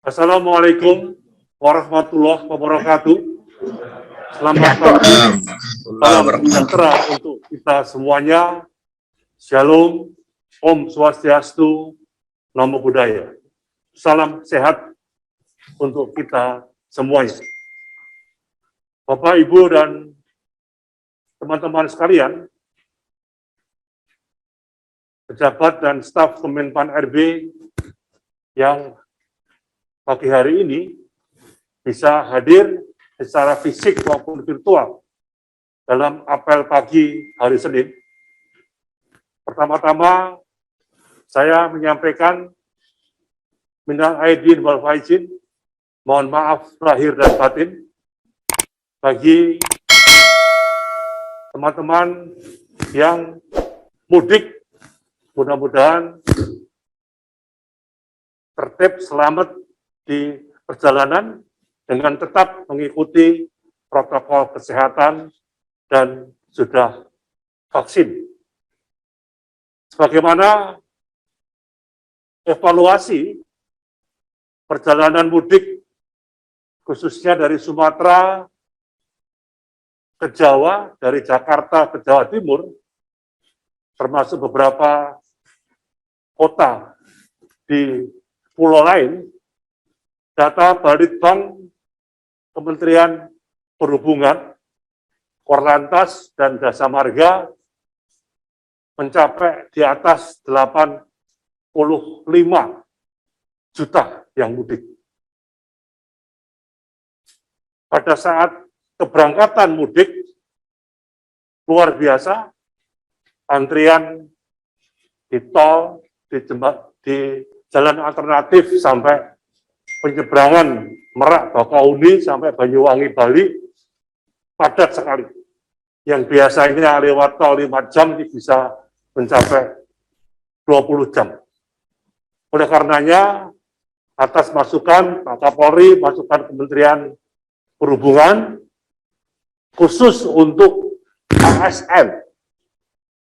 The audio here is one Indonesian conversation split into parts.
Assalamualaikum warahmatullahi wabarakatuh. Selamat pagi, salam sejahtera untuk kita semuanya. Shalom, Om Swastiastu, Namo Buddhaya. Salam sehat untuk kita semuanya. Bapak, Ibu, dan teman-teman sekalian, pejabat dan staf Kemenpan RB yang pagi hari ini bisa hadir secara fisik maupun virtual dalam apel pagi hari Senin. Pertama-tama saya menyampaikan minal aidin wal faizin, mohon maaf lahir dan batin bagi teman-teman yang mudik. Mudah-mudahan tertib, selamat di perjalanan dengan tetap mengikuti protokol kesehatan dan sudah vaksin. Sebagaimana evaluasi perjalanan mudik khususnya dari Sumatera ke Jawa, dari Jakarta ke Jawa Timur, termasuk beberapa kota di pulau lain, data Balitbank Kementerian Perhubungan, Korlantas, dan Jasa Marga mencapai di atas 85 juta yang mudik. Pada saat keberangkatan mudik, luar biasa, antrian di tol, di jalan alternatif sampai penyeberangan Merak, Bakahuni, sampai Banyuwangi, Bali, padat sekali. Yang biasanya lewat tol 5 jam bisa mencapai 20 jam. Oleh karenanya, atas masukan Pak Kapolri, masukan Kementerian Perhubungan, khusus untuk ASN,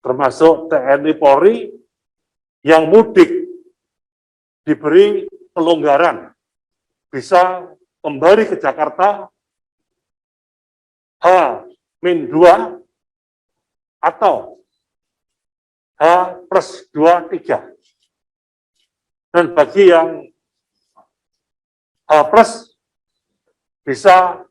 termasuk TNI Polri, yang mudik diberi pelonggaran, bisa kembali ke Jakarta H-2 atau H+2-3. Dan bagi yang H+ bisa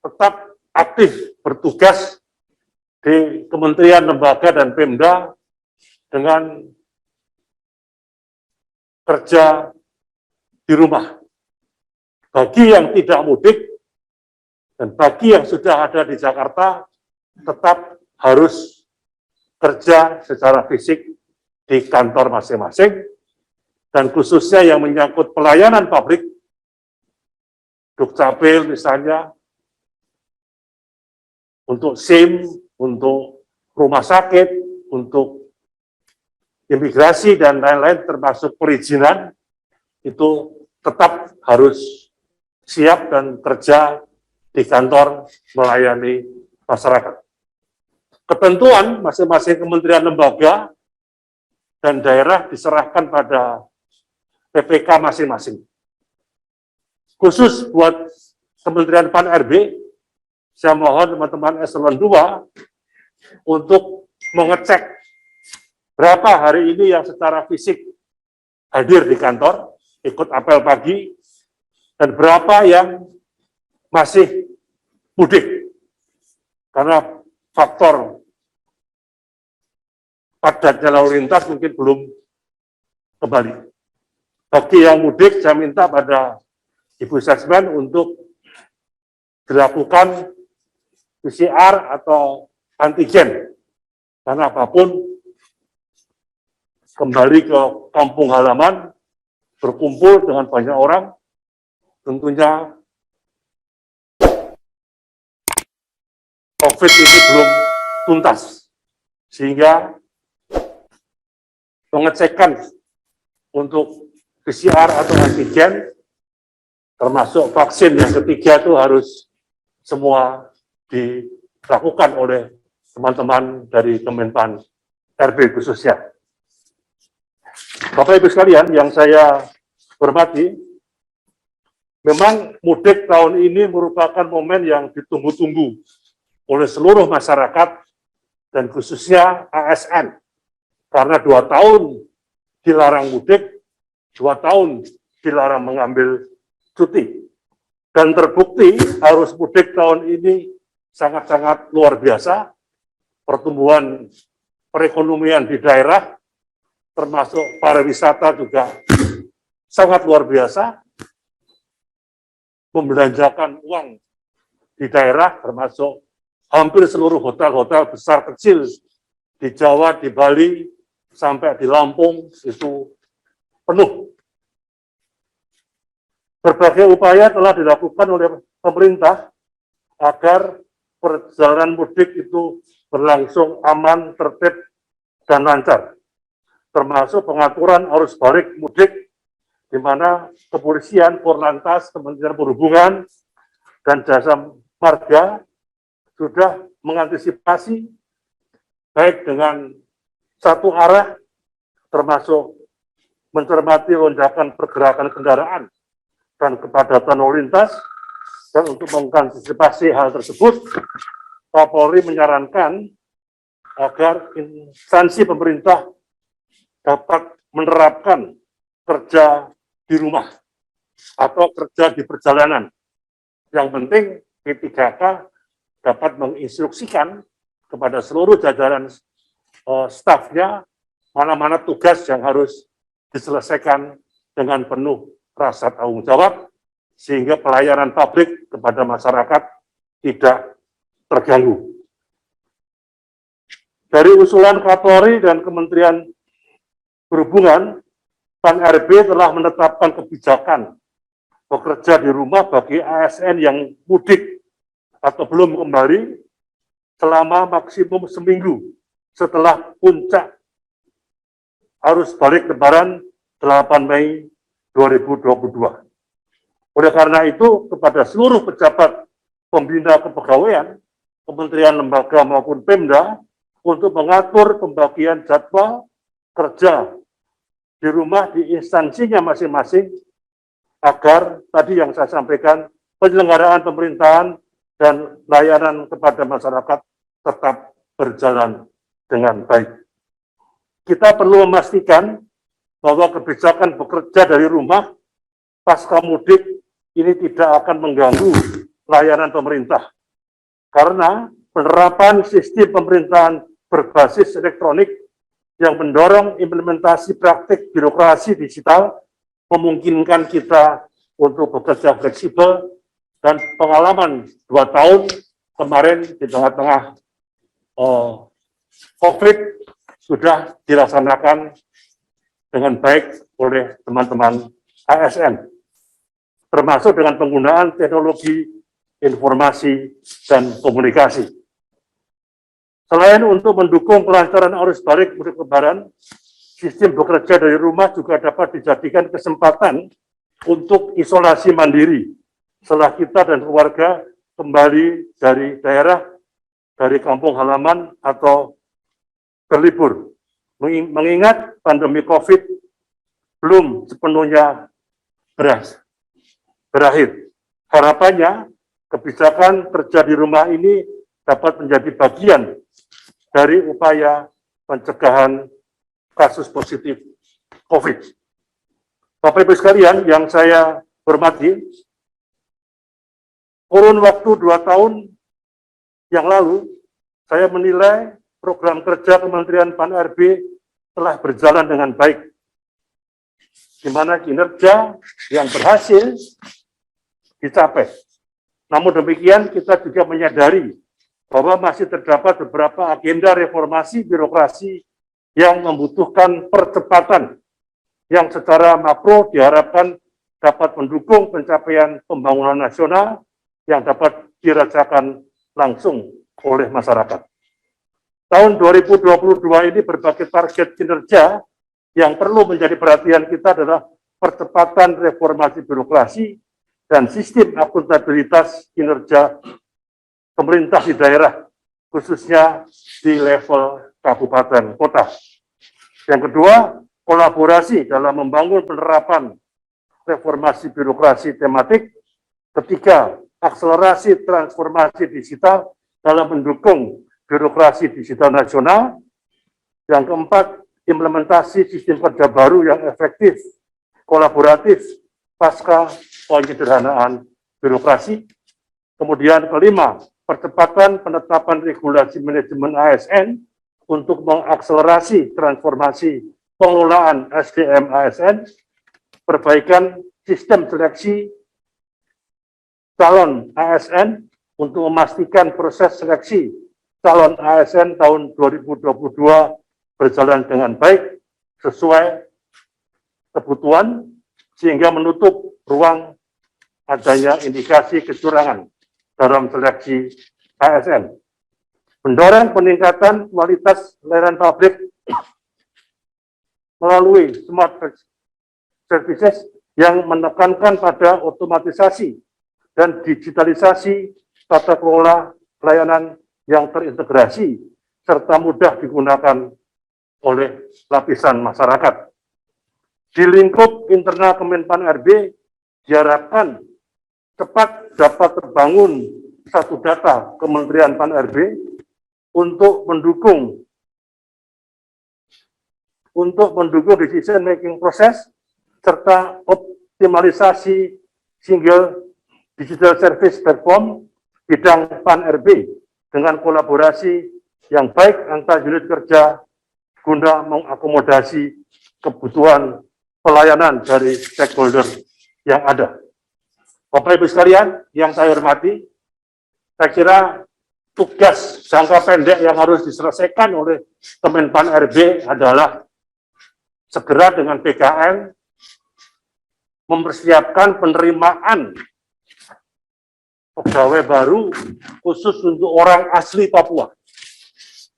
tetap aktif bertugas di kementerian, lembaga, dan Pemda dengan kerja di rumah. Bagi yang tidak mudik dan bagi yang sudah ada di Jakarta, tetap harus kerja secara fisik di kantor masing-masing, dan khususnya yang menyangkut pelayanan publik, Dukcapil misalnya, untuk SIM, untuk rumah sakit, untuk imigrasi, dan lain-lain termasuk perizinan, itu tetap harus siap dan kerja di kantor melayani masyarakat. Ketentuan masing-masing kementerian, lembaga, dan daerah diserahkan pada PPK masing-masing. Khusus buat Kementerian Pan RB, saya mohon teman-teman eselon 2 untuk mengecek berapa hari ini yang secara fisik hadir di kantor, ikut apel pagi, dan berapa yang masih mudik. Karena faktor padatnya lalu lintas mungkin belum kembali. Bagi yang mudik, saya minta pada Ibu Sesmen untuk dilakukan PCR atau antigen. Karena apapun, kembali ke kampung halaman, berkumpul dengan banyak orang, tentunya COVID ini belum tuntas. Sehingga pengecekan untuk PCR atau antigen, termasuk vaksin yang ketiga, itu harus semua dilakukan oleh teman-teman dari Kemenpan RB khususnya. Bapak Ibu sekalian yang saya hormati, Memang mudik tahun ini merupakan momen yang ditunggu-tunggu oleh seluruh masyarakat dan khususnya ASN. Karena 2 tahun dilarang mudik, 2 tahun dilarang mengambil cuti. Dan terbukti arus mudik tahun ini sangat-sangat luar biasa. Pertumbuhan perekonomian di daerah, termasuk pariwisata juga sangat luar biasa. Membelanjakan uang di daerah, termasuk hampir seluruh hotel-hotel besar kecil di Jawa, di Bali, sampai di Lampung, itu penuh. Berbagai upaya telah dilakukan oleh pemerintah agar perjalanan mudik itu berlangsung aman, tertib, dan lancar. Termasuk pengaturan arus balik mudik, di mana kepolisian, Korlantas, Kementerian Perhubungan, dan Jasa Marga sudah mengantisipasi baik dengan satu arah, termasuk mencermati lonjakan pergerakan kendaraan dan kepadatan lalu lintas, dan untuk mengantisipasi hal tersebut, Kapolri menyarankan agar instansi pemerintah dapat menerapkan kerja di rumah atau kerja di perjalanan. Yang penting P3K dapat menginstruksikan kepada seluruh jajaran stafnya mana-mana tugas yang harus diselesaikan dengan penuh rasa tanggung jawab, sehingga pelayanan publik kepada masyarakat tidak terganggu. Dari usulan Kapolri dan Kementerian Perhubungan, Pan-RB telah menetapkan kebijakan bekerja di rumah bagi ASN yang mudik atau belum kembali selama maksimum seminggu setelah puncak arus balik Lebaran 8 Mei 2022. Oleh karena itu, kepada seluruh pejabat pembina kepegawaian, kementerian, lembaga maupun Pemda, untuk mengatur pembagian jadwal kerja di rumah di instansinya masing-masing, agar tadi yang saya sampaikan, penyelenggaraan pemerintahan dan layanan kepada masyarakat tetap berjalan dengan baik. Kita perlu memastikan bahwa kebijakan bekerja dari rumah pasca mudik ini tidak akan mengganggu layanan pemerintah, karena penerapan sistem pemerintahan berbasis elektronik yang mendorong implementasi praktik birokrasi digital memungkinkan kita untuk bekerja fleksibel, dan pengalaman 2 tahun kemarin di tengah-tengah COVID sudah dilaksanakan dengan baik oleh teman-teman ASN, termasuk dengan penggunaan teknologi informasi dan komunikasi. Selain untuk mendukung kelancaran arus balik mudik Lebaran, sistem bekerja dari rumah juga dapat dijadikan kesempatan untuk isolasi mandiri setelah kita dan keluarga kembali dari daerah, dari kampung halaman atau berlibur. Mengingat pandemi COVID belum sepenuhnya berakhir. Harapannya kebijakan kerja di rumah ini dapat menjadi bagian dari upaya pencegahan kasus positif COVID. Bapak Ibu sekalian yang saya hormati, kurun waktu 2 tahun yang lalu, saya menilai program kerja Kementerian Pan-RB telah berjalan dengan baik, di mana kinerja yang berhasil dicapai. Namun demikian, kita juga menyadari bahwa masih terdapat beberapa agenda reformasi birokrasi yang membutuhkan percepatan, yang secara makro diharapkan dapat mendukung pencapaian pembangunan nasional yang dapat dirasakan langsung oleh masyarakat. Tahun 2022 ini berbagai target kinerja yang perlu menjadi perhatian kita adalah percepatan reformasi birokrasi dan sistem akuntabilitas kinerja pemerintah di daerah, khususnya di level kabupaten kota. Yang kedua, kolaborasi dalam membangun penerapan reformasi birokrasi tematik. Ketiga, akselerasi transformasi digital dalam mendukung birokrasi digital nasional. Yang keempat, implementasi sistem kerja baru yang efektif, kolaboratif, pasca penyederhanaan birokrasi. Kemudian kelima, percepatan penetapan regulasi manajemen ASN untuk mengakselerasi transformasi pengelolaan SDM ASN, perbaikan sistem seleksi calon ASN untuk memastikan proses seleksi calon ASN tahun 2022 berjalan dengan baik sesuai kebutuhan sehingga menutup ruang adanya indikasi kecurangan dalam seleksi ASN. Mendorong peningkatan kualitas layanan publik melalui smart services yang menekankan pada otomatisasi dan digitalisasi tata kelola pelayanan yang terintegrasi serta mudah digunakan oleh lapisan masyarakat. Di lingkup internal Kemenpan RB diharapkan cepat dapat terbangun satu data Kementerian Pan RB untuk mendukung decision making proses serta optimalisasi single digital service platform bidang Pan RB dengan kolaborasi yang baik antar unit kerja guna mengakomodasi kebutuhan pelayanan dari stakeholder yang ada. Bapak Ibu sekalian yang saya hormati, saya kira tugas jangka pendek yang harus diselesaikan oleh Kemenpan RB adalah segera dengan PKN mempersiapkan penerimaan pegawai baru khusus untuk orang asli Papua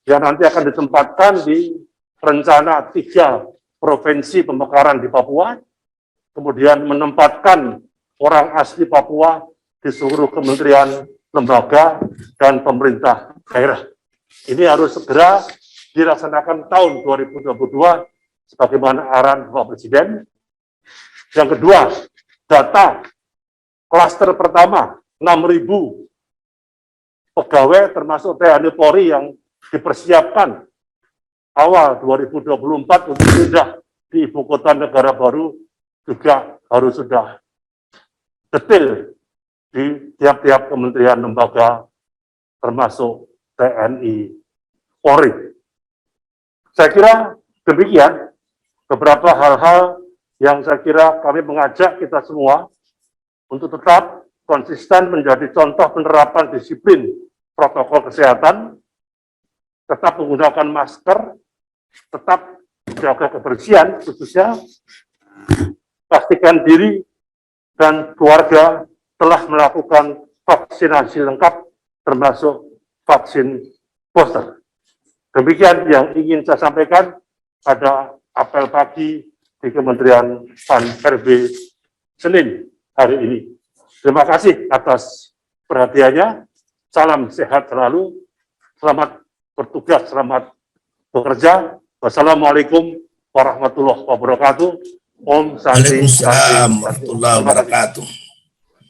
yang nanti akan ditempatkan di rencana 3 provinsi pemekaran di Papua, kemudian menempatkan orang asli Papua di seluruh kementerian, lembaga, dan pemerintah daerah. Ini harus segera dilaksanakan tahun 2022 sebagaimana arahan Bapak Presiden. Yang kedua, data klaster pertama 6.000 pegawai termasuk TNI Polri yang dipersiapkan awal 2024 untuk pindah di ibu kota negara baru juga harus sudah detail di tiap-tiap kementerian lembaga termasuk TNI Polri. Saya kira demikian beberapa hal-hal yang saya kira kami mengajak kita semua untuk tetap konsisten menjadi contoh penerapan disiplin protokol kesehatan, tetap menggunakan masker, tetap jaga kebersihan khususnya, pastikan diri dan keluarga telah melakukan vaksinasi lengkap termasuk vaksin booster. Demikian yang ingin saya sampaikan pada apel pagi di Kementerian Pan RB Senin hari ini. Terima kasih atas perhatiannya. Salam sehat selalu. Selamat bertugas, selamat bekerja. Wassalamualaikum warahmatullahi wabarakatuh. Om Santi. Waalaikumsalam warahmatullahi wabarakatuh.